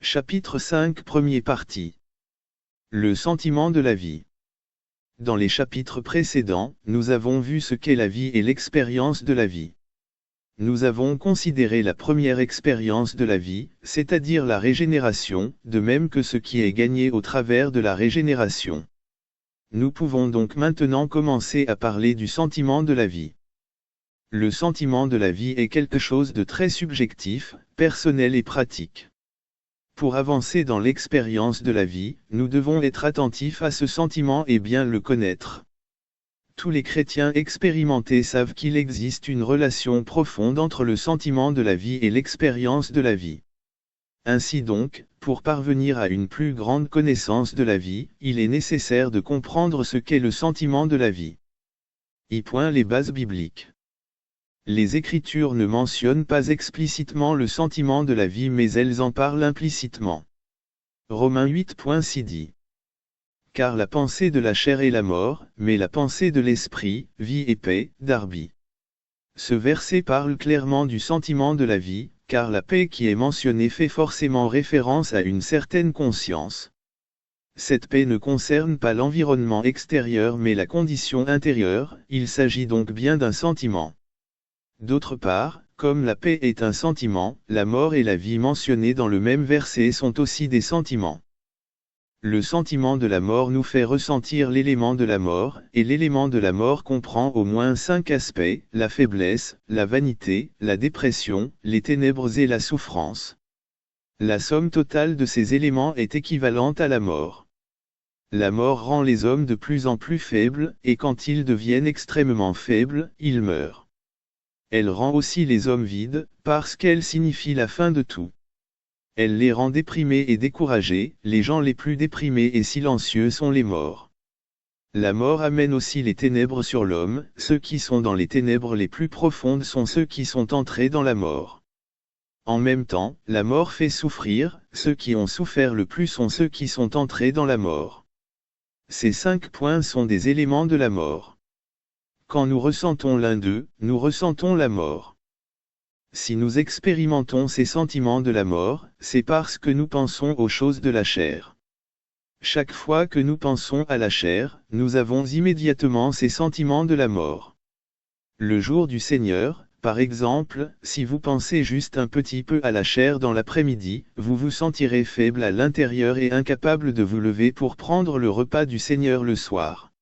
Chapitre 5 Première partie. Le sentiment de la vie. Dans les chapitres précédents, nous avons vu ce qu'est la vie et l'expérience de la vie. Nous avons considéré la première expérience de la vie, c'est-à-dire la régénération, de même que ce qui est gagné au travers de la régénération. Nous pouvons donc maintenant commencer à parler du sentiment de la vie. Le sentiment de la vie est quelque chose de très subjectif, personnel et pratique. Pour avancer dans l'expérience de la vie, nous devons être attentifs à ce sentiment et bien le connaître. Tous les chrétiens expérimentés savent qu'il existe une relation profonde entre le sentiment de la vie et l'expérience de la vie. Ainsi donc, pour parvenir à une plus grande connaissance de la vie, il est nécessaire de comprendre ce qu'est le sentiment de la vie. Les bases bibliques. Les Écritures ne mentionnent pas explicitement le sentiment de la vie mais elles en parlent implicitement. Romains 8.6 dit. Car la pensée de la chair est la mort, mais la pensée de l'esprit, vie et paix, Darby. Ce verset parle clairement du sentiment de la vie, car la paix qui est mentionnée fait forcément référence à une certaine conscience. Cette paix ne concerne pas l'environnement extérieur mais la condition intérieure, il s'agit donc bien d'un sentiment. D'autre part, comme la paix est un sentiment, la mort et la vie mentionnées dans le même verset sont aussi des sentiments. Le sentiment de la mort nous fait ressentir l'élément de la mort, et l'élément de la mort comprend au moins 5 aspects, la faiblesse, la vanité, la dépression, les ténèbres et la souffrance. La somme totale de ces éléments est équivalente à la mort. La mort rend les hommes de plus en plus faibles, et quand ils deviennent extrêmement faibles, ils meurent. Elle rend aussi les hommes vides, parce qu'elle signifie la fin de tout. Elle les rend déprimés et découragés, les gens les plus déprimés et silencieux sont les morts. La mort amène aussi les ténèbres sur l'homme, ceux qui sont dans les ténèbres les plus profondes sont ceux qui sont entrés dans la mort. En même temps, la mort fait souffrir, ceux qui ont souffert le plus sont ceux qui sont entrés dans la mort. Ces 5 points sont des éléments de la mort. Quand nous ressentons l'un d'eux, nous ressentons la mort. Si nous expérimentons ces sentiments de la mort, c'est parce que nous pensons aux choses de la chair. Chaque fois que nous pensons à la chair, nous avons immédiatement ces sentiments de la mort. Le jour du Seigneur, par exemple, si vous pensez juste un petit peu à la chair dans l'après-midi, vous vous sentirez faible à l'intérieur et incapable de vous lever pour prendre le repas du Seigneur le soir.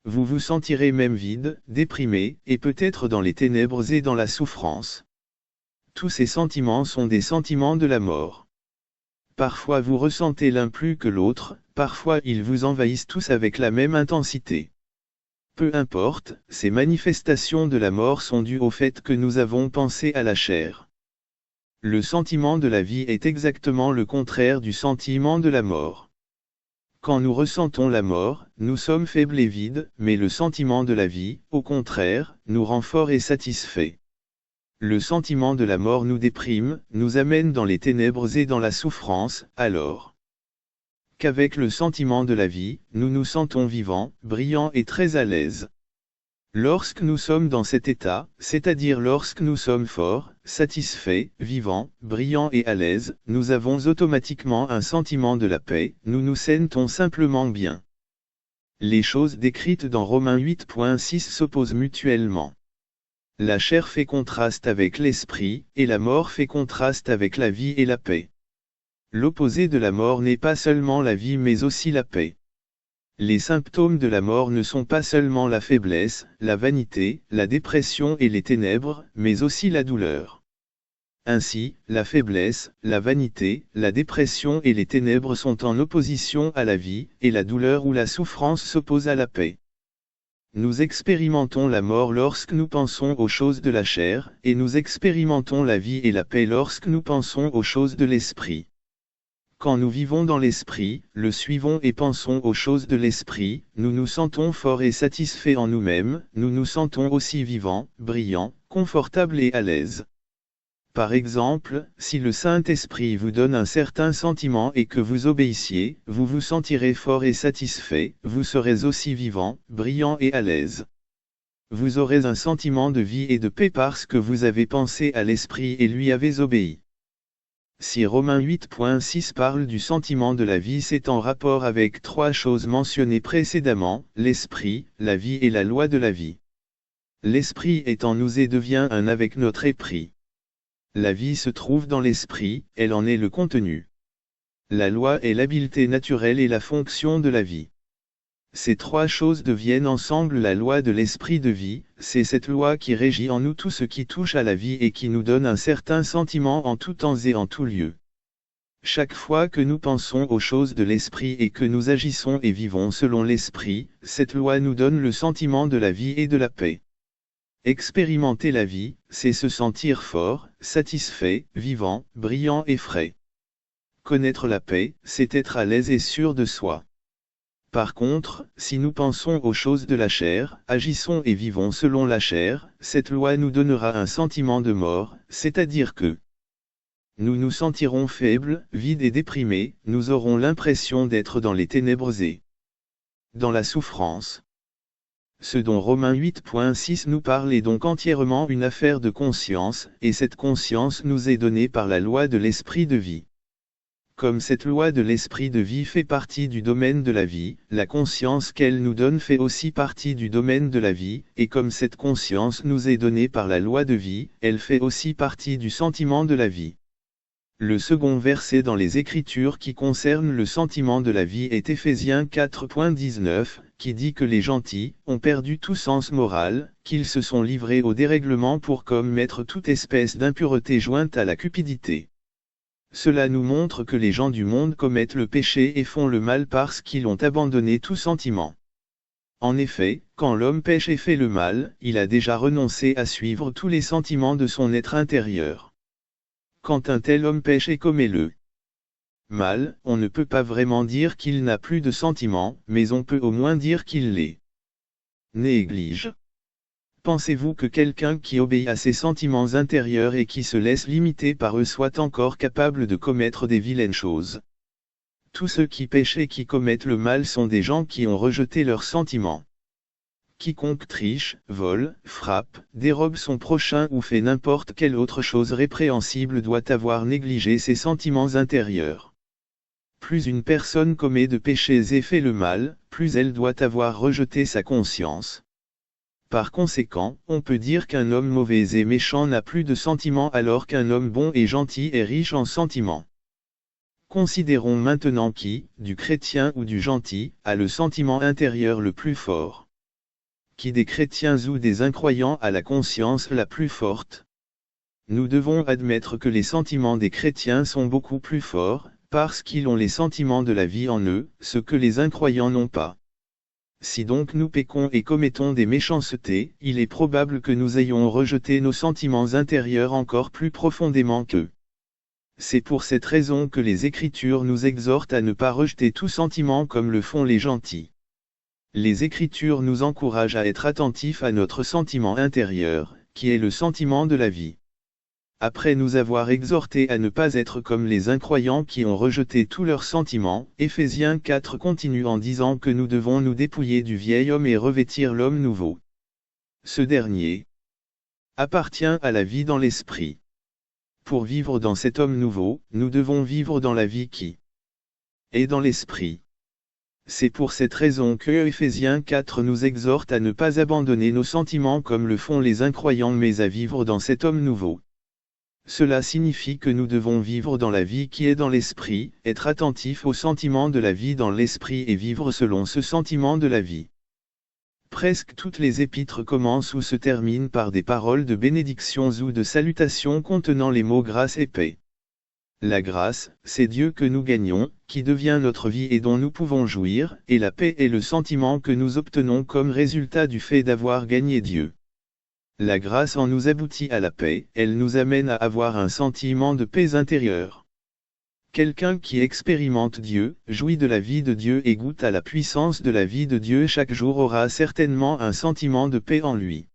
Vous vous sentirez même vide, déprimé, et peut-être dans les ténèbres et dans la souffrance. Tous ces sentiments sont des sentiments de la mort. Parfois vous ressentez l'un plus que l'autre, parfois ils vous envahissent tous avec la même intensité. Peu importe, ces manifestations de la mort sont dues au fait que nous avons pensé à la chair. Le sentiment de la vie est exactement le contraire du sentiment de la mort. Quand nous ressentons la mort, nous sommes faibles et vides, mais le sentiment de la vie, au contraire, nous rend forts et satisfaits. Le sentiment de la mort nous déprime, nous amène dans les ténèbres et dans la souffrance, alors qu'avec le sentiment de la vie, nous nous sentons vivants, brillants et très à l'aise. Lorsque nous sommes dans cet état, c'est-à-dire lorsque nous sommes forts, satisfaits, vivants, brillants et à l'aise, nous avons automatiquement un sentiment de la paix, nous nous sentons simplement bien. Les choses décrites dans Romains 8.6 s'opposent mutuellement. La chair fait contraste avec l'esprit, et la mort fait contraste avec la vie et la paix. L'opposé de la mort n'est pas seulement la vie mais aussi la paix. Les symptômes de la mort ne sont pas seulement la faiblesse, la vanité, la dépression et les ténèbres, mais aussi la douleur. Ainsi, la faiblesse, la vanité, la dépression et les ténèbres sont en opposition à la vie, et la douleur ou la souffrance s'oppose à la paix. Nous expérimentons la mort lorsque nous pensons aux choses de la chair, et nous expérimentons la vie et la paix lorsque nous pensons aux choses de l'esprit. Quand nous vivons dans l'esprit, le suivons et pensons aux choses de l'esprit, nous nous sentons forts et satisfaits en nous-mêmes, nous nous sentons aussi vivants, brillants, confortables et à l'aise. Par exemple, si le Saint-Esprit vous donne un certain sentiment et que vous obéissiez, vous vous sentirez fort et satisfait, vous serez aussi vivant, brillant et à l'aise. Vous aurez un sentiment de vie et de paix parce que vous avez pensé à l'Esprit et lui avez obéi. Si Romains 8.6 parle du sentiment de la vie, c'est en rapport avec trois choses mentionnées précédemment, l'esprit, la vie et la loi de la vie. L'esprit est en nous et devient un avec notre épris. La vie se trouve dans l'esprit, elle en est le contenu. La loi est l'habileté naturelle et la fonction de la vie. Ces trois choses deviennent ensemble la loi de l'esprit de vie, c'est cette loi qui régit en nous tout ce qui touche à la vie et qui nous donne un certain sentiment en tout temps et en tout lieu. Chaque fois que nous pensons aux choses de l'esprit et que nous agissons et vivons selon l'esprit, cette loi nous donne le sentiment de la vie et de la paix. Expérimenter la vie, c'est se sentir fort, satisfait, vivant, brillant et frais. Connaître la paix, c'est être à l'aise et sûr de soi. Par contre, si nous pensons aux choses de la chair, agissons et vivons selon la chair, cette loi nous donnera un sentiment de mort, c'est-à-dire que nous nous sentirons faibles, vides et déprimés, nous aurons l'impression d'être dans les ténèbres et dans la souffrance. Ce dont Romains 8.6 nous parle est donc entièrement une affaire de conscience, et cette conscience nous est donnée par la loi de l'esprit de vie. Comme cette loi de l'esprit de vie fait partie du domaine de la vie, la conscience qu'elle nous donne fait aussi partie du domaine de la vie, et comme cette conscience nous est donnée par la loi de vie, elle fait aussi partie du sentiment de la vie. Le second verset dans les Écritures qui concerne le sentiment de la vie est Éphésiens 4.19, qui dit que les gentils ont perdu tout sens moral, qu'ils se sont livrés au dérèglement pour commettre toute espèce d'impureté jointe à la cupidité. Cela nous montre que les gens du monde commettent le péché et font le mal parce qu'ils ont abandonné tout sentiment. En effet, quand l'homme pêche et fait le mal, il a déjà renoncé à suivre tous les sentiments de son être intérieur. Quand un tel homme pêche et commet le mal, on ne peut pas vraiment dire qu'il n'a plus de sentiments, mais on peut au moins dire qu'il les néglige. Pensez-vous que quelqu'un qui obéit à ses sentiments intérieurs et qui se laisse limiter par eux soit encore capable de commettre des vilaines choses? Tous ceux qui pêchent et qui commettent le mal sont des gens qui ont rejeté leurs sentiments. Quiconque triche, vole, frappe, dérobe son prochain ou fait n'importe quelle autre chose répréhensible doit avoir négligé ses sentiments intérieurs. Plus une personne commet de péchés et fait le mal, plus elle doit avoir rejeté sa conscience. Par conséquent, on peut dire qu'un homme mauvais et méchant n'a plus de sentiments alors qu'un homme bon et gentil est riche en sentiments. Considérons maintenant qui, du chrétien ou du gentil, a le sentiment intérieur le plus fort. Qui des chrétiens ou des incroyants a la conscience la plus forte? Nous devons admettre que les sentiments des chrétiens sont beaucoup plus forts, parce qu'ils ont les sentiments de la vie en eux, ce que les incroyants n'ont pas. Si donc nous péchons et commettons des méchancetés, il est probable que nous ayons rejeté nos sentiments intérieurs encore plus profondément qu'eux. C'est pour cette raison que les Écritures nous exhortent à ne pas rejeter tout sentiment comme le font les gentils. Les Écritures nous encouragent à être attentifs à notre sentiment intérieur, qui est le sentiment de la vie. Après nous avoir exhortés à ne pas être comme les incroyants qui ont rejeté tous leurs sentiments, Éphésiens 4 continue en disant que nous devons nous dépouiller du vieil homme et revêtir l'homme nouveau. Ce dernier appartient à la vie dans l'esprit. Pour vivre dans cet homme nouveau, nous devons vivre dans la vie qui est dans l'esprit. C'est pour cette raison que Éphésiens 4 nous exhorte à ne pas abandonner nos sentiments comme le font les incroyants mais à vivre dans cet homme nouveau. Cela signifie que nous devons vivre dans la vie qui est dans l'esprit, être attentifs au sentiment de la vie dans l'esprit et vivre selon ce sentiment de la vie. Presque toutes les épîtres commencent ou se terminent par des paroles de bénédiction ou de salutation contenant les mots grâce et paix. La grâce, c'est Dieu que nous gagnons, qui devient notre vie et dont nous pouvons jouir, et la paix est le sentiment que nous obtenons comme résultat du fait d'avoir gagné Dieu. La grâce en nous aboutit à la paix, elle nous amène à avoir un sentiment de paix intérieure. Quelqu'un qui expérimente Dieu, jouit de la vie de Dieu et goûte à la puissance de la vie de Dieu chaque jour aura certainement un sentiment de paix en lui.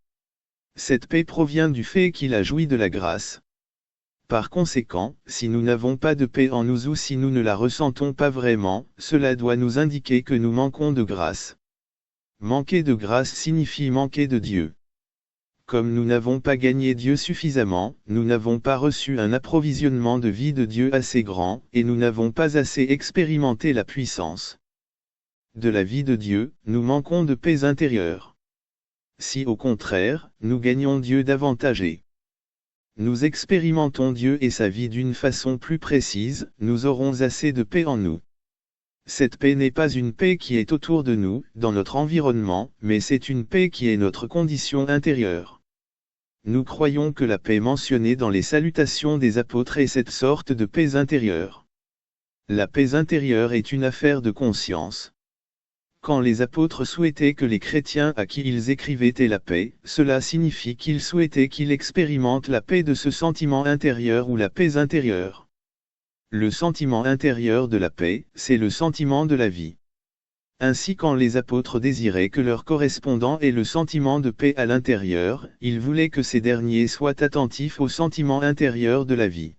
Cette paix provient du fait qu'il a joui de la grâce. Par conséquent, si nous n'avons pas de paix en nous ou si nous ne la ressentons pas vraiment, cela doit nous indiquer que nous manquons de grâce. Manquer de grâce signifie manquer de Dieu. Comme nous n'avons pas gagné Dieu suffisamment, nous n'avons pas reçu un approvisionnement de vie de Dieu assez grand, et nous n'avons pas assez expérimenté la puissance de la vie de Dieu, nous manquons de paix intérieure. Si au contraire, nous gagnons Dieu davantage et nous expérimentons Dieu et sa vie d'une façon plus précise, nous aurons assez de paix en nous. Cette paix n'est pas une paix qui est autour de nous, dans notre environnement, mais c'est une paix qui est notre condition intérieure. Nous croyons que la paix mentionnée dans les salutations des apôtres est cette sorte de paix intérieure. La paix intérieure est une affaire de conscience. Quand les apôtres souhaitaient que les chrétiens à qui ils écrivaient aient la paix, cela signifie qu'ils souhaitaient qu'ils expérimentent la paix de ce sentiment intérieur ou la paix intérieure. Le sentiment intérieur de la paix, c'est le sentiment de la vie. Ainsi quand les apôtres désiraient que leur correspondant ait le sentiment de paix à l'intérieur, ils voulaient que ces derniers soient attentifs au sentiment intérieur de la vie.